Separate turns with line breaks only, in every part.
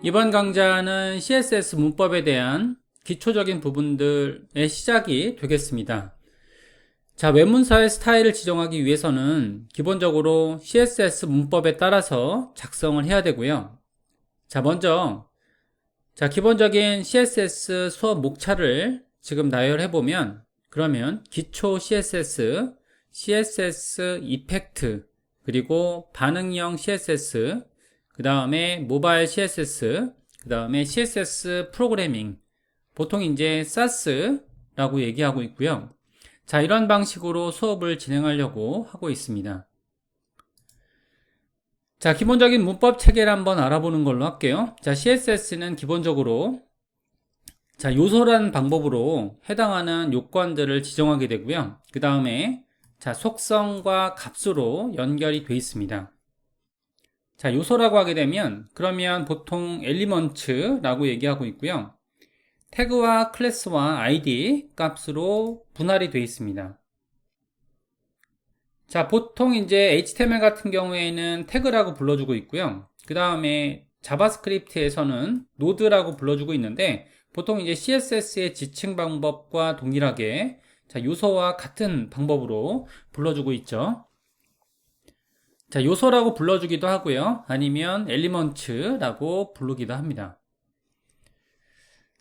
이번 강좌는 CSS 문법에 대한 기초적인 부분들의 시작이 되겠습니다. 자, 웹문서의 스타일을 지정하기 위해서는 기본적으로 CSS 문법에 따라서 작성을 해야 되고요. 자, 먼저 기본적인 CSS 수업 목차를 지금 나열해 보면, 그러면 기초 CSS, CSS 이펙트, 그리고 반응형 CSS, 그 다음에 모바일 CSS, 그 다음에 CSS 프로그래밍, 보통 이제 SAS라고 얘기하고 있고요. 자, 이런 방식으로 수업을 진행하려고 하고 있습니다. 자, 기본적인 문법 체계를 한번 알아보는 걸로 할게요. 자, CSS는 기본적으로 요소라는 방법으로 해당하는 요건들을 지정하게 되고요. 그 다음에 속성과 값으로 연결이 되어 있습니다. 자, 요소라고 하게 되면 그러면 보통 엘리먼트라고 얘기하고 있고요. 태그와 클래스와 아이디 값으로 분할이 되어 있습니다. 자, 보통 이제 HTML 같은 경우에는 태그라고 불러주고 있고요. 그 다음에 자바스크립트에서는 노드라고 불러주고 있는데, 보통 이제 CSS의 지칭 방법과 동일하게 요소와 같은 방법으로 불러주고 있죠. 자, 요소라고 불러주기도 하고요. 아니면 엘리먼트라고 부르기도 합니다.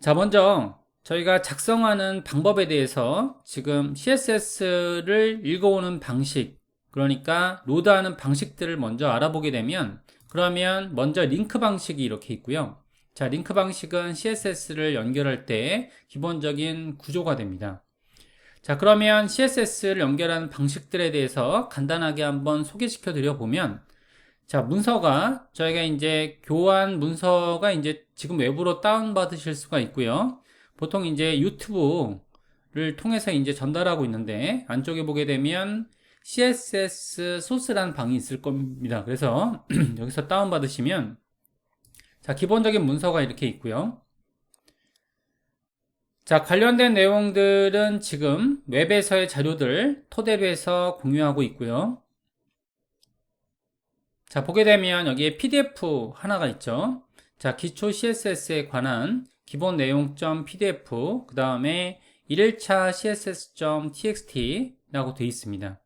자, 먼저 저희가 작성하는 방법에 대해서 지금 CSS를 읽어오는 방식, 그러니까 로드하는 방식들을 먼저 알아보게 되면, 그러면 먼저 링크 방식이 이렇게 있고요. 자, 링크 방식은 CSS를 연결할 때 기본적인 구조가 됩니다. 자, 그러면 CSS를 연결하는 방식들에 대해서 간단하게 한번 소개시켜 드려 보면, 자, 문서가 저희가 이제 교환 문서가 이제 지금 외부로 다운받으실 수가 있고요. 보통 이제 유튜브를 통해서 이제 전달하고 있는데, 안쪽에 보게 되면 CSS 소스라는 방이 있을 겁니다. 그래서 여기서 다운받으시면, 자, 기본적인 문서가 이렇게 있고요. 자, 관련된 내용들은 지금 웹에서의 자료들 토대로 해서 공유하고 있고요. 자, 보게 되면 여기에 PDF 하나가 있죠. 자, 기초 CSS에 관한 기본 내용.pdf, 그 다음에 1일차 css.txt라고 되어 있습니다.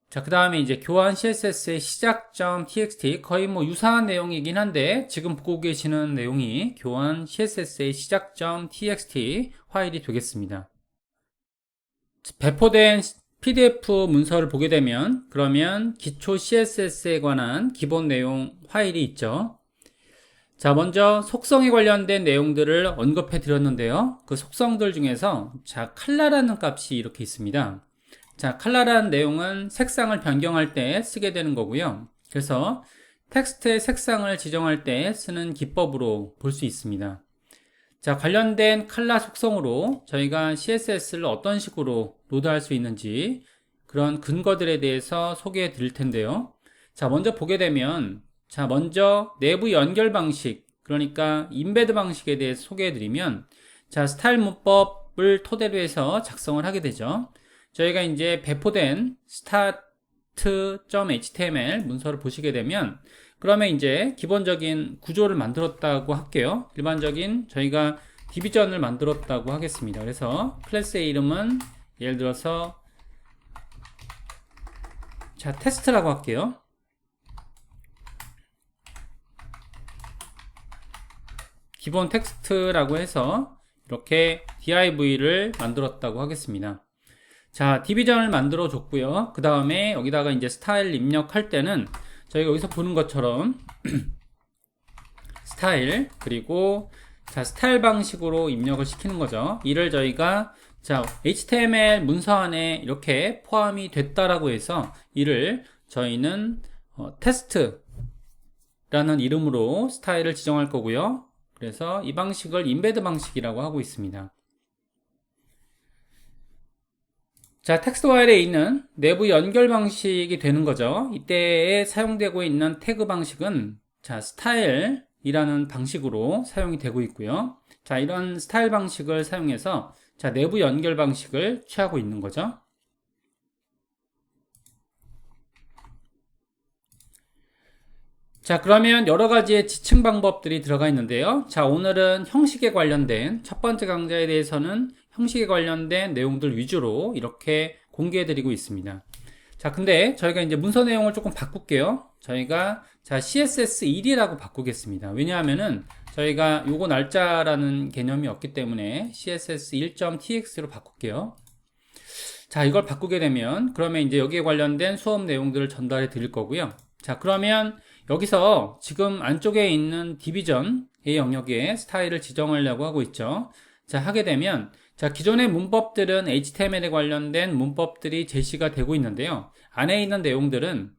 자, 그 다음에 이제 교환 CSS의 시작.txt, 거의 뭐 유사한 내용이긴 한데, 지금 보고 계시는 내용이 교환 CSS의 시작.txt 파일이 되겠습니다. 배포된 PDF 문서를 보게 되면, 그러면 기초 CSS에 관한 기본 내용 파일이 있죠. 자, 먼저 속성에 관련된 내용들을 언급해 드렸는데요. 그 속성들 중에서 칼라라는 값이 이렇게 있습니다. 자, 칼라라는 내용은 색상을 변경할 때 쓰게 되는 거고요. 그래서 텍스트의 색상을 지정할 때 쓰는 기법으로 볼 수 있습니다. 자, 관련된 칼라 속성으로 저희가 CSS를 어떤 식으로 로드할 수 있는지 그런 근거들에 대해서 소개해 드릴 텐데요. 자, 먼저 보게 되면, 자, 먼저 내부 연결 방식, 그러니까 인베드 방식에 대해서 소개해 드리면, 자, 스타일 문법을 토대로 해서 작성을 하게 되죠. 저희가 이제 배포된 start.html 문서를 보시게 되면, 그러면 이제 기본적인 구조를 만들었다고 할게요. 일반적인 저희가 디비전을 만들었다고 하겠습니다. 그래서 클래스의 이름은 예를 들어서 자, 테스트라고 할게요. 기본 텍스트라고 해서 이렇게 div를 만들었다고 하겠습니다. 자, 디비전을 만들어 줬고요. 그 다음에 여기다가 이제 스타일 입력할 때는 저희가 여기서 보는 것처럼 스타일, 그리고 자, 스타일 방식으로 입력을 시키는 거죠. 이를 저희가 자, HTML 문서 안에 이렇게 포함이 됐다라고 해서 이를 저희는 테스트라는 이름으로 스타일을 지정할 거고요. 그래서 이 방식을 인베드 방식이라고 하고 있습니다. 자, 텍스트 파일에 있는 내부 연결 방식이 되는 거죠. 이때에 사용되고 있는 태그 방식은 자, 스타일이라는 방식으로 사용이 되고 있고요. 자, 이런 스타일 방식을 사용해서 자, 내부 연결 방식을 취하고 있는 거죠. 자, 그러면 여러 가지의 지층 방법들이 들어가 있는데요. 자, 오늘은 형식에 관련된 첫 번째 강좌에 대해서는 형식에 관련된 내용들 위주로 이렇게 공개해 드리고 있습니다. 자, 근데 저희가 이제 문서 내용을 조금 바꿀게요. 저희가 자, CSS1이라고 바꾸겠습니다. 왜냐하면은 저희가 요거 날짜라는 개념이 없기 때문에 CSS1.tx로 바꿀게요. 자, 이걸 바꾸게 되면 그러면 이제 여기에 관련된 수업 내용들을 전달해 드릴 거고요. 자, 그러면 여기서 지금 안쪽에 있는 디비전의 영역에 스타일을 지정하려고 하고 있죠. 자, 하게 되면 자, 기존의 문법들은 HTML에 관련된 문법들이 제시가 되고 있는데요. 안에 있는 내용들은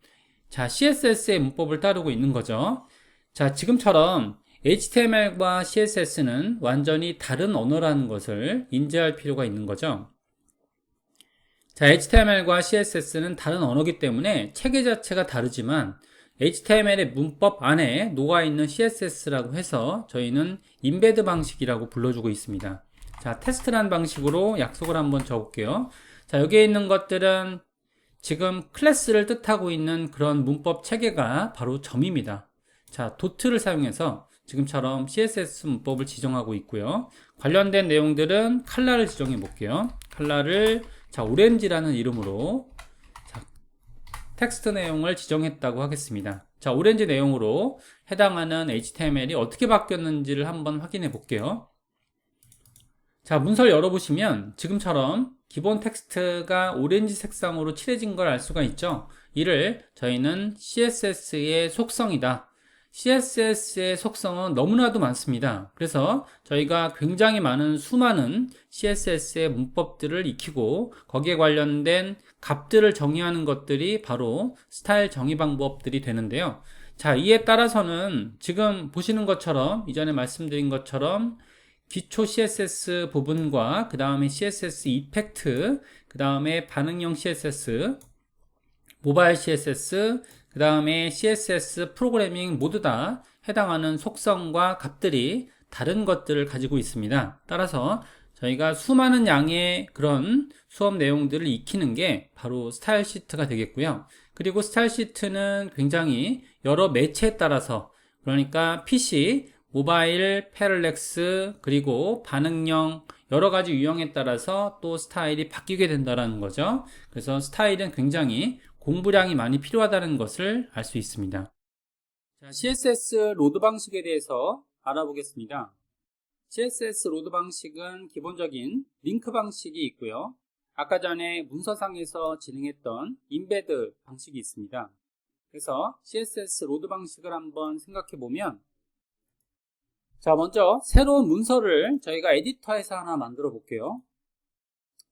자, CSS의 문법을 따르고 있는 거죠. 자, 지금처럼 HTML과 CSS는 완전히 다른 언어라는 것을 인지할 필요가 있는 거죠. 자, HTML과 CSS는 다른 언어이기 때문에 체계 자체가 다르지만 HTML의 문법 안에 녹아있는 CSS라고 해서 저희는 임베드 방식이라고 불러주고 있습니다. 자, 테스트라는 방식으로 약속을 한번 적을게요. 자, 여기에 있는 것들은 지금 클래스를 뜻하고 있는 그런 문법 체계가 바로 점입니다. 자, 도트를 사용해서 지금처럼 CSS 문법을 지정하고 있고요. 관련된 내용들은 컬러를 지정해 볼게요. 컬러를 자, 오렌지라는 이름으로 자, 텍스트 내용을 지정했다고 하겠습니다. 자, 오렌지 내용으로 해당하는 HTML이 어떻게 바뀌었는지를 한번 확인해 볼게요. 자, 문서를 열어보시면 지금처럼 기본 텍스트가 오렌지 색상으로 칠해진 걸 알 수가 있죠. 이를 저희는 CSS의 속성이다. CSS의 속성은 너무나도 많습니다. 그래서 저희가 굉장히 많은 수많은 CSS의 문법들을 익히고 거기에 관련된 값들을 정의하는 것들이 바로 스타일 정의 방법들이 되는데요. 자, 이에 따라서는 지금 보시는 것처럼 이전에 말씀드린 것처럼 기초 CSS 부분과 그 다음에 CSS 이펙트, 그 다음에 반응형 CSS, 모바일 CSS, 그 다음에 CSS 프로그래밍 모두 다 해당하는 속성과 값들이 다른 것들을 가지고 있습니다. 따라서 저희가 수많은 양의 그런 수업 내용들을 익히는 게 바로 스타일 시트가 되겠고요. 그리고 스타일 시트는 굉장히 여러 매체에 따라서 그러니까 PC, 모바일, 패럴렉스, 그리고 반응형 여러 가지 유형에 따라서 또 스타일이 바뀌게 된다는 거죠. 그래서 스타일은 굉장히 공부량이 많이 필요하다는 것을 알 수 있습니다. 자, CSS 로드 방식에 대해서 알아보겠습니다. CSS 로드 방식은 기본적인 링크 방식이 있고요. 아까 전에 문서상에서 진행했던 임베드 방식이 있습니다. 그래서 CSS 로드 방식을 한번 생각해 보면 자, 먼저 새로운 문서를 저희가 에디터에서 하나 만들어 볼게요.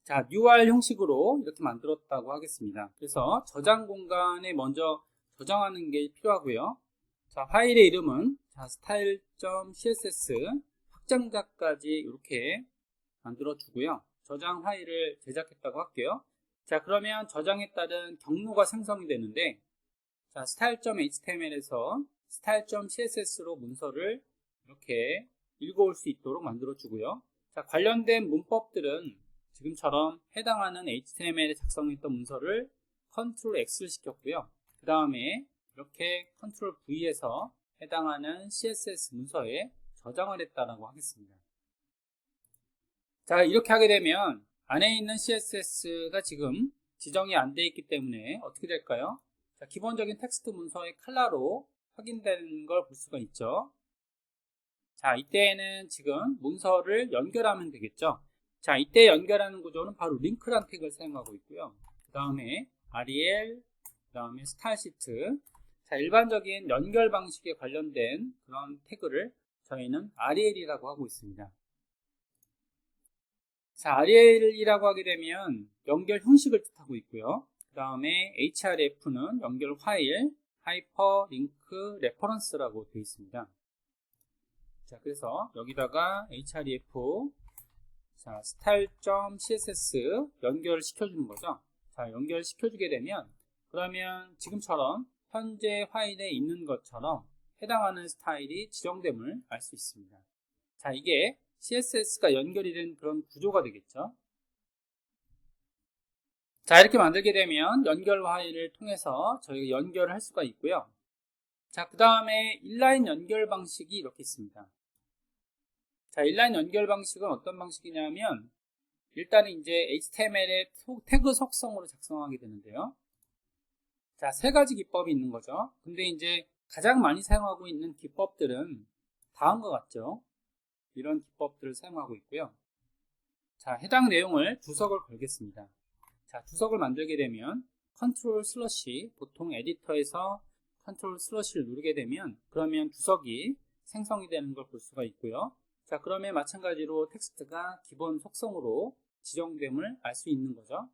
자, UR 형식으로 이렇게 만들었다고 하겠습니다. 그래서 저장 공간에 먼저 저장하는 게 필요하고요. 자, 파일의 이름은 자, style.css 확장자까지 이렇게 만들어 주고요. 저장 파일을 제작했다고 할게요. 자, 그러면 저장에 따른 경로가 생성이 되는데 자, style.html에서 style.css로 문서를 이렇게 읽어올 수 있도록 만들어 주고요. 자, 관련된 문법들은 지금처럼 해당하는 HTML에 작성했던 문서를 Ctrl X를 시켰고요. 그 다음에 이렇게 Ctrl V에서 해당하는 CSS 문서에 저장을 했다라고 하겠습니다. 자, 이렇게 하게 되면 안에 있는 CSS가 지금 지정이 안 되어 있기 때문에 어떻게 될까요? 자, 기본적인 텍스트 문서의 컬러로 확인되는 걸 볼 수가 있죠. 자, 이때에는 지금 문서를 연결하면 되겠죠. 자, 이때 연결하는 구조는 바로 링크란 태그를 사용하고 있고요. 그 다음에 rel, 그 다음에 스타일 시트. 자, 일반적인 연결 방식에 관련된 그런 태그를 저희는 rel이라고 하고 있습니다. 자, rel이라고 하게 되면 연결 형식을 뜻하고 있고요. 그 다음에 href는 연결 파일, 하이퍼링크 레퍼런스라고 되어 있습니다. 자, 그래서 여기다가 href 자, style.css 연결을 시켜주는 거죠. 자, 연결시켜주게 되면 그러면 지금처럼 현재 파일에 있는 것처럼 해당하는 스타일이 지정됨을 알 수 있습니다. 자, 이게 CSS가 연결이 된 그런 구조가 되겠죠. 자, 이렇게 만들게 되면 연결 파일을 통해서 저희가 연결을 할 수가 있고요. 자, 그 다음에 인라인 연결 방식이 이렇게 있습니다. 자, 인라인 연결 방식은 어떤 방식이냐면 일단은 이제 HTML의 태그 속성으로 작성하게 되는데요. 자, 세 가지 기법이 있는 거죠. 근데 이제 가장 많이 사용하고 있는 기법들은 다음과 같죠. 이런 기법들을 사용하고 있고요. 자, 해당 내용을 주석을 걸겠습니다. 자, 주석을 만들게 되면 컨트롤 슬러시, 보통 에디터에서 컨트롤 슬러시를 누르게 되면 그러면 주석이 생성이 되는 걸 볼 수가 있고요. 자, 그러면 마찬가지로 텍스트가 기본 속성으로 지정됨을 알 수 있는 거죠.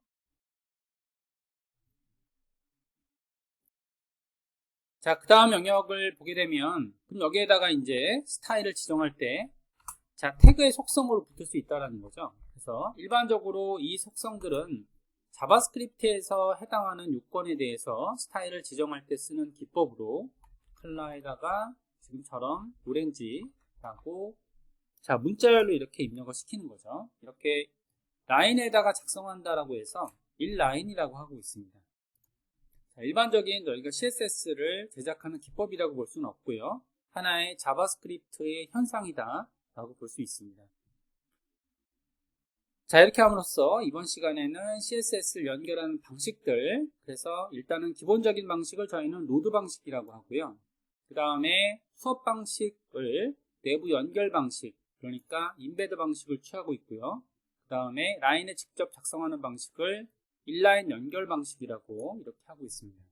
자, 그 다음 영역을 보게 되면 그럼 여기에다가 이제 스타일을 지정할 때 자, 태그의 속성으로 붙을 수 있다는 거죠. 그래서 일반적으로 이 속성들은 자바스크립트에서 해당하는 요건에 대해서 스타일을 지정할 때 쓰는 기법으로 컬러에다가 지금처럼 오렌지라고 자, 문자열로 이렇게 입력을 시키는 거죠. 이렇게 라인에다가 작성한다라고 해서 1라인이라고 하고 있습니다. 자, 일반적인 저희가 CSS를 제작하는 기법이라고 볼 수는 없고요. 하나의 자바스크립트의 현상이다 라고 볼 수 있습니다. 자, 이렇게 함으로써 이번 시간에는 CSS를 연결하는 방식들, 그래서 일단은 기본적인 방식을 저희는 노드 방식이라고 하고요. 그 다음에 수업 방식을 내부 연결 방식, 그러니까 인베드 방식을 취하고 있고요. 그 다음에 라인에 직접 작성하는 방식을 인라인 연결 방식이라고 이렇게 하고 있습니다.